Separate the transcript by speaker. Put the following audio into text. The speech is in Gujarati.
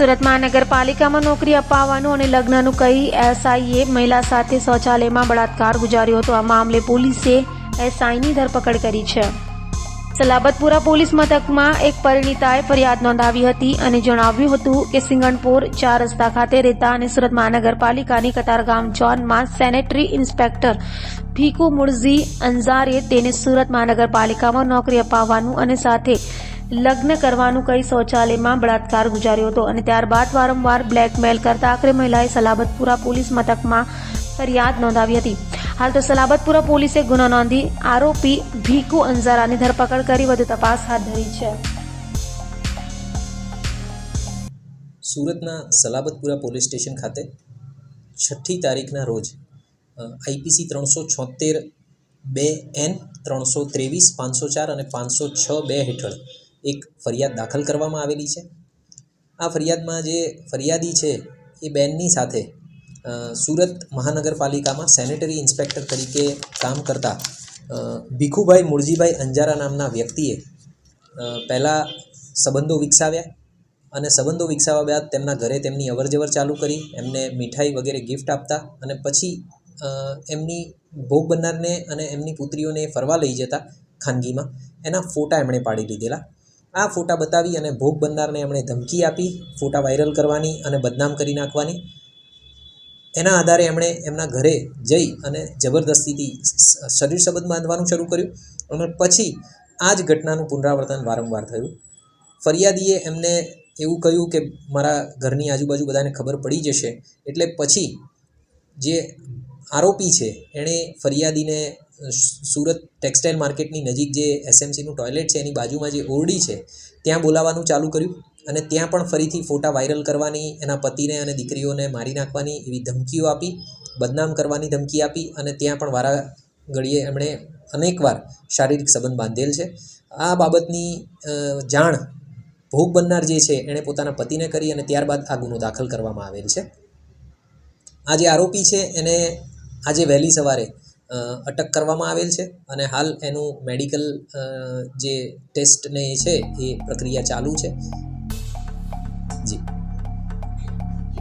Speaker 1: સુરત મહાનગરપાલિકામાં નોકરી અપાવવાનું અને લગ્નનું કહી એસઆઈએ મહિલા સાથે શૌચાલયમાં બળાત્કાર ગુજાર્યો હતો. આ મામલે પોલીસે એસઆઈની ધરપકડ કરી છે. સલાબતપુરા પોલીસ મથકમાં એક પરિણીતાએ ફરિયાદ નોંધાવી હતી અને જણાવ્યું હતું કે સિંગણપોર 4 રસ્તા ખાતે રહેતા અને સુરત મહાનગરપાલિકાની કતારગામ ઝોનમાં સેનેટરી ઇન્સ્પેક્ટર ભીખુ મુળજી અંજારે તેને સુરત મહાનગરપાલિકામાં નોકરી અપાવવાનું અને સાથે લગ્ન કરવાનું કહી શૌચાલયમાં બળાત્કાર ગુજાર્યો હતો અને ત્યારબાદ વારંવાર બ્લેકમેલ કરતા આખરે મહિલાએ સલાબતપુરા પોલીસ મથકમાં ફરિયાદ નોંધાવી હતી. હાલ તો સલાબતપુરા પોલીસે ગુનો નોંધી આરોપી ભીખુ અંજારાની ધરપકડ કરી વધુ તપાસ હાથ ધરી છે.
Speaker 2: સુરતના સલાબતપુરા પોલીસ સ્ટેશન ખાતે 6ઠ્ઠી તારીખના રોજ આઈપીસી 376(2)N 323, 504 અને 506(2) હેઠળ એક ફરિયાદ દાખલ કરવામાં આવેલી છે. આ ફરિયાદમાં જે ફરિયાદી છે એ બેનની સાથે સુરત મહાનગરપાલિકામાં સેનેટરી ઇન્સ્પેક્ટર તરીકે કામ કરતા ભીખુભાઈ મુળજીભાઈ અંજારા નામના વ્યક્તિએ પહેલાં સંબંધો વિકસાવ્યા અને સંબંધો વિકસાવ્યા બાદ તેમના ઘરે તેમની અવરજવર ચાલુ કરી, એમને મીઠાઈ વગેરે ગિફ્ટ આપતા અને પછી એમની ભોગ બનનારને અને એમની પુત્રીઓને ફરવા લઈ જતા ખાનગીમાં એના ફોટા એમણે પાડી લીધેલા. આ ફોટા બતાવી અને ભોગ બનનારને એમણે ધમકી આપી ફોટા વાયરલ કરવાની અને બદનામ કરી નાખવાની. એના આધારે એમણે એમના ઘરે જઈ અને જબરદસ્તીથી શરીર સંબંધ બાંધવાનું શરૂ કર્યું અને પછી આ જ ઘટનાનું પુનરાવર્તન વારંવાર થયું. ફરિયાદીએ એમને એવું કહ્યું કે મારા ઘરની આજુબાજુ બધાને ખબર પડી જશે, એટલે પછી જે આરોપી છે એણે ફરિયાદીને સુરત ટેક્સટાઇલ માર્કેટની નજીક જે એસએમસીનું ટોયલેટ છે એની બાજુમાં જે ઓરડી છે ત્યાં બોલાવવાનું ચાલુ કર્યું અને ત્યાં પણ ફરીથી ફોટા વાયરલ કરવાની, એના પતિને અને દીકરીઓને મારી નાખવાની એવી ધમકીઓ આપી, બદનામ કરવાની ધમકી આપી અને ત્યાં પણ વારા ઘડીએ એમણે અનેકવાર શારીરિક સંબંધ બાંધેલ છે. આ બાબતની જાણ ભોગ બનનાર જે છે એણે પોતાના પતિને કરી અને ત્યારબાદ આ ગુનો દાખલ કરવામાં આવેલ છે. આ જે આરોપી છે એને આજે વહેલી સવારે અટક કરવામાં આવેલ છે અને હાલ એનું મેડિકલ જે ટેસ્ટ ને એ છે એ પ્રક્રિયા ચાલુ છે.